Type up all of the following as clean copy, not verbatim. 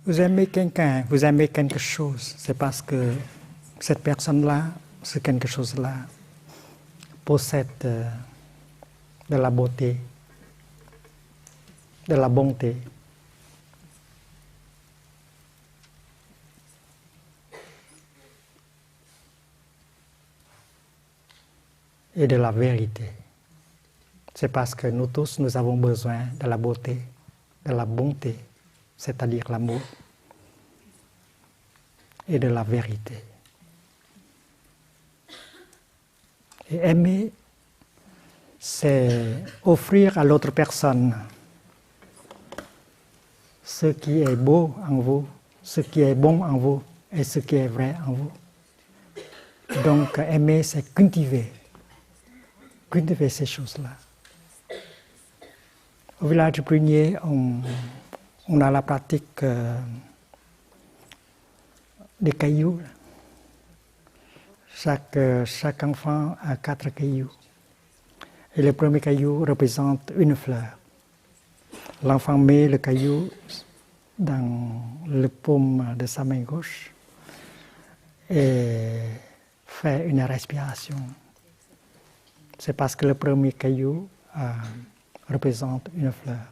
Vous aimez quelqu'un, vous aimez quelque chose, c'est parce que cette personne-là, ce quelque chose-là, possède de la beauté, de la bonté. Et de la vérité. C'est parce que nous tous, nous avons besoin de la beauté, de la bonté, c'est-à-dire l'amour, et de la vérité. Et aimer, c'est offrir à l'autre personne ce qui est beau en vous, ce qui est bon en vous et ce qui est vrai en vous. Donc aimer, c'est cultiver ces choses-là. Au village du Prunier, on a la pratique des cailloux. Chaque enfant a 4 cailloux. Et le premier caillou représente une fleur. L'enfant met le caillou dans le paume de sa main gauche et fait une respiration. C'est parce que le premier caillou représente une fleur.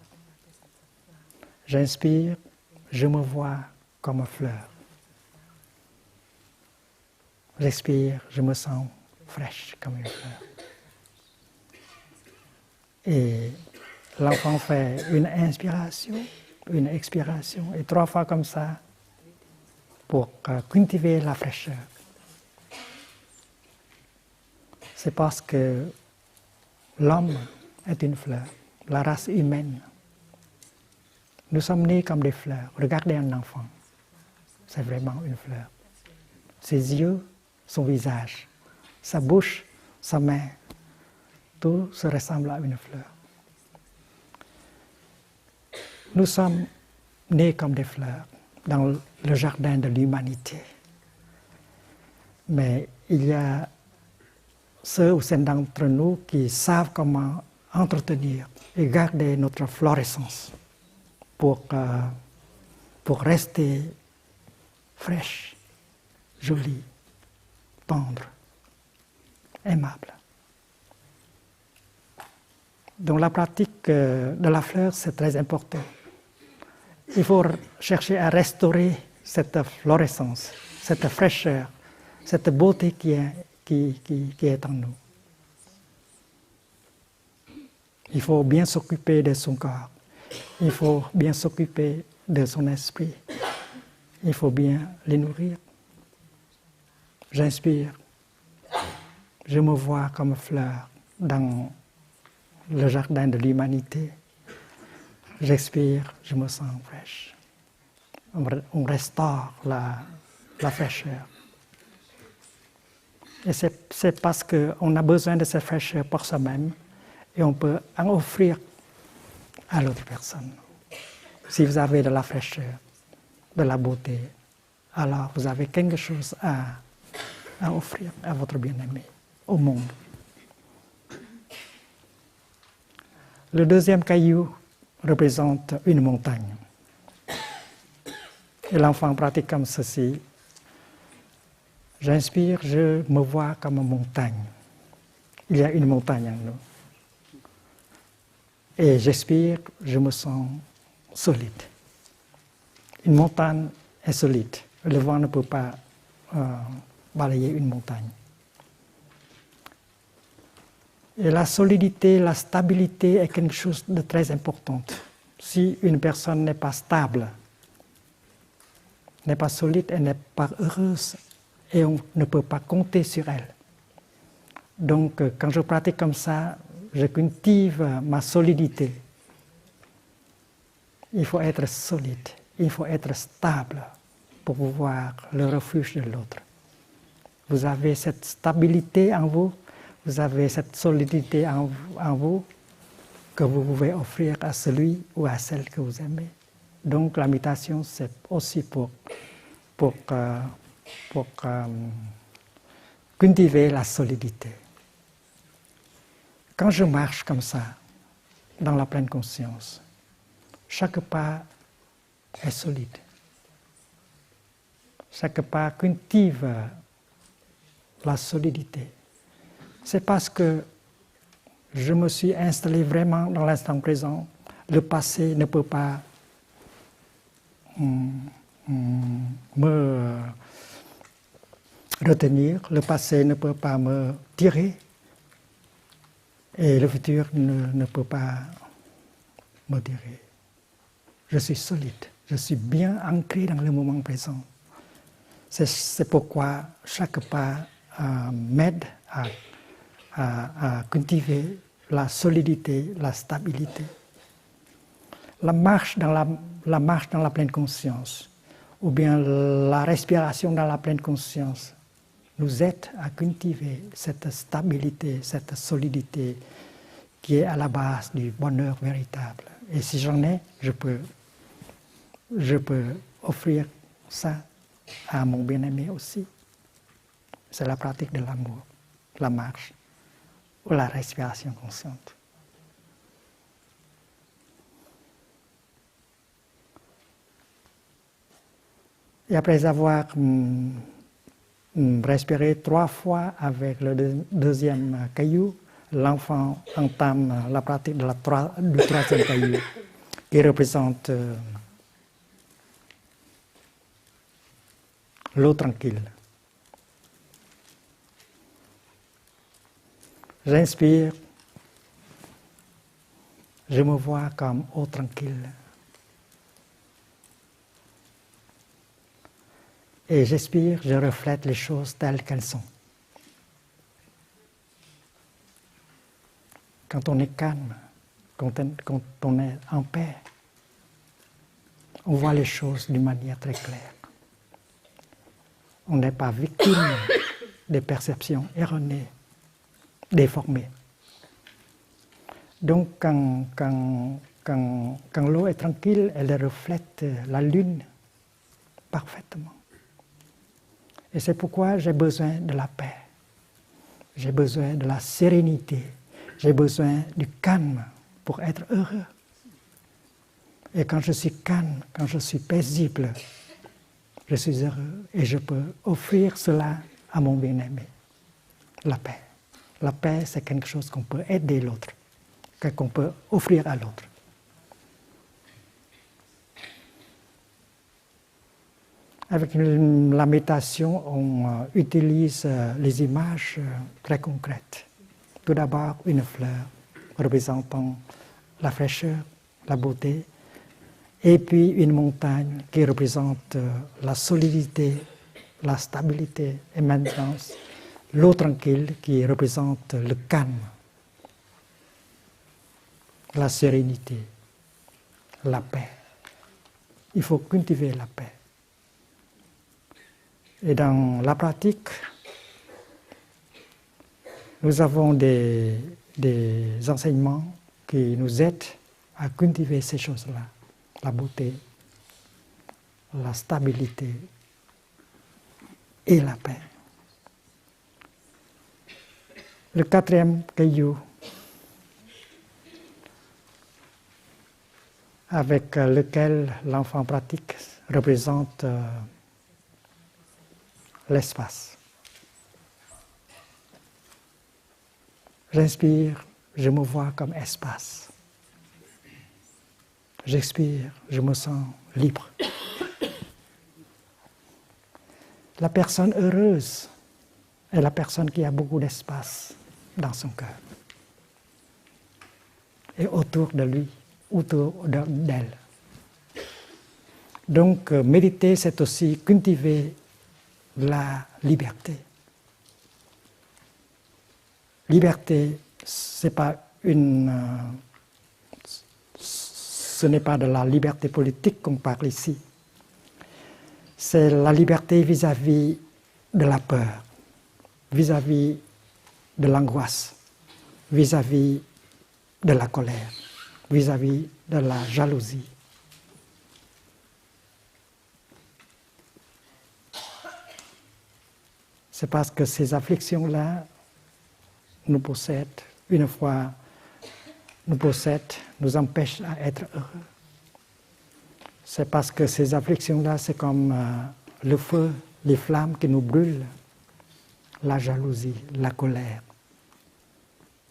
J'inspire, je me vois comme fleur. J'expire, je me sens fraîche comme une fleur. Et l'enfant fait une inspiration, une expiration, et 3 fois comme ça pour cultiver la fraîcheur. C'est parce que l'homme est une fleur, la race humaine. Nous sommes nés comme des fleurs. Regardez un enfant, c'est vraiment une fleur. Ses yeux, son visage, sa bouche, sa main, tout se ressemble à une fleur. Nous sommes nés comme des fleurs dans le jardin de l'humanité. Mais il y a ceux ou celles d'entre nous qui savent comment entretenir et garder notre florescence pour rester fraîche, jolie, tendre, aimable. Donc la pratique de la fleur, c'est très important. Il faut chercher à restaurer cette florescence, cette fraîcheur, cette beauté qui est en nous. Il faut bien s'occuper de son corps. Il faut bien s'occuper de son esprit. Il faut bien les nourrir. J'inspire. Je me vois comme fleur dans le jardin de l'humanité. J'expire, je me sens fraîche. On restaure la fraîcheur. Et c'est parce qu'on a besoin de cette fraîcheur pour soi-même et on peut en offrir à l'autre personne. Si vous avez de la fraîcheur, de la beauté, alors vous avez quelque chose à offrir à votre bien-aimé, au monde. Le deuxième caillou représente une montagne. Et l'enfant pratique comme ceci. J'inspire, je me vois comme une montagne. Il y a une montagne en nous. Et j'expire, je me sens solide. Une montagne est solide. Le vent ne peut pas balayer une montagne. Et la solidité, la stabilité est quelque chose de très important. Si une personne n'est pas stable, n'est pas solide, elle n'est pas heureuse et on ne peut pas compter sur elle. Donc, quand je pratique comme ça, je cultive ma solidité. Il faut être solide, il faut être stable pour pouvoir le refuge de l'autre. Vous avez cette stabilité en vous, vous avez cette solidité en vous que vous pouvez offrir à celui ou à celle que vous aimez. Donc la méditation, c'est aussi pour cultiver la solidité. Quand je marche comme ça, dans la pleine conscience, chaque pas est solide. chaque pas cultive la solidité. C'est parce que je me suis installé vraiment dans l'instant présent. Le passé ne peut pas me retenir, le passé ne peut pas me tirer et le futur ne peut pas me tirer. Je suis solide, je suis bien ancré dans le moment présent. C'est pourquoi chaque pas m'aide à cultiver la solidité, la stabilité. La marche dans la pleine conscience, ou bien la respiration dans la pleine conscience, nous aide à cultiver cette stabilité, cette solidité qui est à la base du bonheur véritable. Et si j'en ai, je peux offrir ça à mon bien-aimé aussi. C'est la pratique de l'amour, la marche ou la respiration consciente. Et après avoir respiré 3 fois avec le deuxième caillou, l'enfant entame la pratique du troisième caillou, qui représente l'eau tranquille. J'inspire, je me vois comme eau tranquille. Et j'expire, je reflète les choses telles qu'elles sont. Quand on est calme, quand on est en paix, on voit les choses d'une manière très claire. On n'est pas victime des perceptions erronées, déformées. Donc quand l'eau est tranquille, elle reflète la lune parfaitement. Et c'est pourquoi j'ai besoin de la paix, j'ai besoin de la sérénité, j'ai besoin du calme pour être heureux. Et quand je suis calme, quand je suis paisible, je suis heureux et je peux offrir cela à mon bien-aimé. La paix. La paix, c'est quelque chose qu'on peut aider l'autre, qu'on peut offrir à l'autre. Avec la méditation, on utilise les images très concrètes. Tout d'abord, une fleur représentant la fraîcheur, la beauté, et puis une montagne qui représente la solidité, la stabilité, et maintenant l'eau tranquille qui représente le calme, la sérénité, la paix. Il faut cultiver la paix. Et dans la pratique, nous avons des enseignements qui nous aident à cultiver ces choses-là. La beauté, la stabilité et la paix. Le 4e caillou, avec lequel l'enfant pratique, représente l'espace. J'inspire, je me vois comme espace. J'expire, je me sens libre. La personne heureuse est la personne qui a beaucoup d'espace dans son cœur. Et autour de lui, autour d'elle. Donc, méditer, c'est aussi cultiver la liberté. Liberté, ce n'est pas de la liberté politique qu'on parle ici. C'est la liberté vis-à-vis de la peur, vis-à-vis de l'angoisse, vis-à-vis de la colère, vis-à-vis de la jalousie. C'est parce que ces afflictions-là nous possèdent, une fois nous possèdent, nous empêchent d'être heureux. C'est parce que ces afflictions-là, c'est comme le feu, les flammes qui nous brûlent, la jalousie, la colère,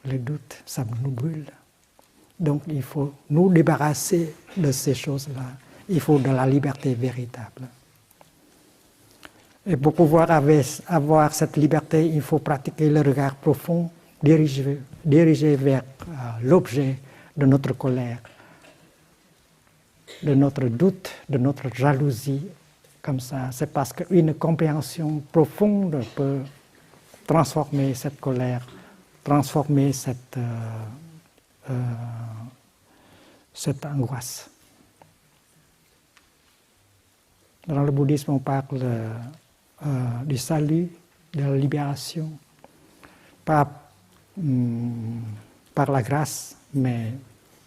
le doute, ça nous brûle. Donc il faut nous débarrasser de ces choses-là. Il faut de la liberté véritable. Et pour pouvoir avoir cette liberté, il faut pratiquer le regard profond, dirigé vers l'objet de notre colère, de notre doute, de notre jalousie. Comme ça, c'est parce qu'une compréhension profonde peut transformer cette colère, transformer cette angoisse. Dans le bouddhisme, on parle du salut, de la libération, pas par la grâce, mais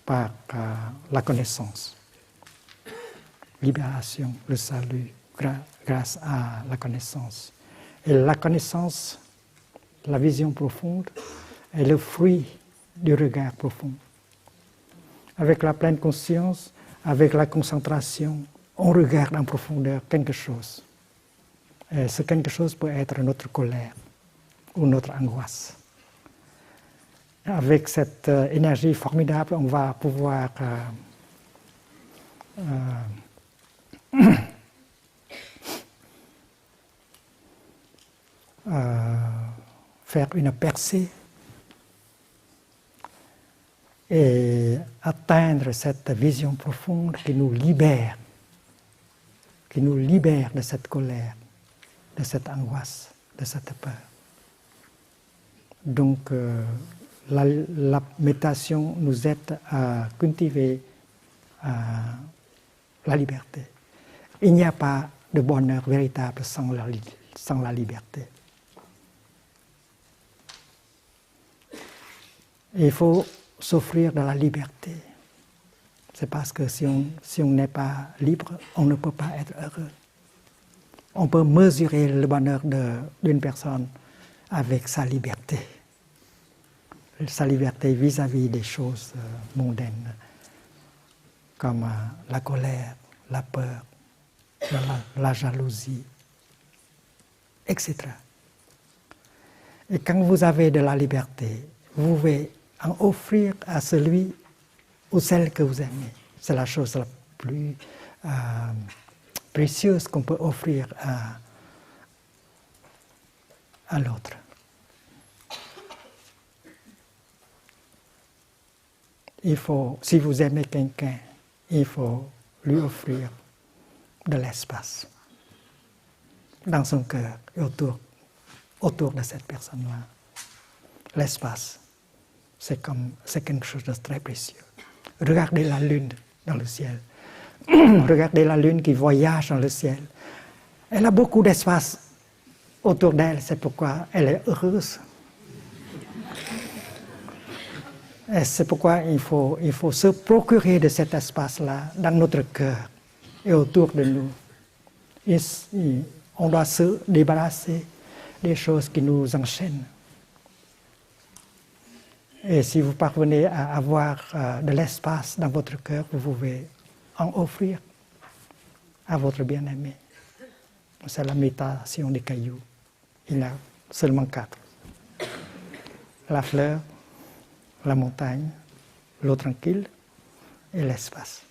par la connaissance. Libération, le salut, grâce à la connaissance. Et la connaissance, la vision profonde, est le fruit du regard profond. Avec la pleine conscience, avec la concentration, on regarde en profondeur quelque chose. Et ce quelque chose peut être notre colère ou notre angoisse. Avec cette énergie formidable, on va pouvoir faire une percée et atteindre cette vision profonde qui nous libère de cette colère, de cette angoisse, de cette peur. Donc, la méditation nous aide à cultiver la liberté. Il n'y a pas de bonheur véritable sans la liberté. Il faut s'offrir de la liberté. C'est parce que si on n'est pas libre, on ne peut pas être heureux. On peut mesurer le bonheur d'une personne avec sa liberté. Sa liberté vis-à-vis des choses mondaines, comme la colère, la peur, la jalousie, etc. Et quand vous avez de la liberté, vous pouvez en offrir à celui ou celle que vous aimez. C'est la chose la plus précieuse qu'on peut offrir à l'autre. Il faut, si vous aimez quelqu'un, il faut lui offrir de l'espace dans son cœur et autour de cette personne-là. L'espace, c'est quelque chose de très précieux. Regardez la lune dans le ciel. Regardez la lune qui voyage dans le ciel. Elle a beaucoup d'espace autour d'elle, c'est pourquoi elle est heureuse. Et c'est pourquoi il faut se procurer de cet espace-là dans notre cœur et autour de nous. On doit se débarrasser des choses qui nous enchaînent. Et si vous parvenez à avoir de l'espace dans votre cœur, vous pouvez en offrir à votre bien-aimé. C'est la méditation des cailloux. Il y en a seulement 4. La fleur, la montagne, l'eau tranquille et l'espace.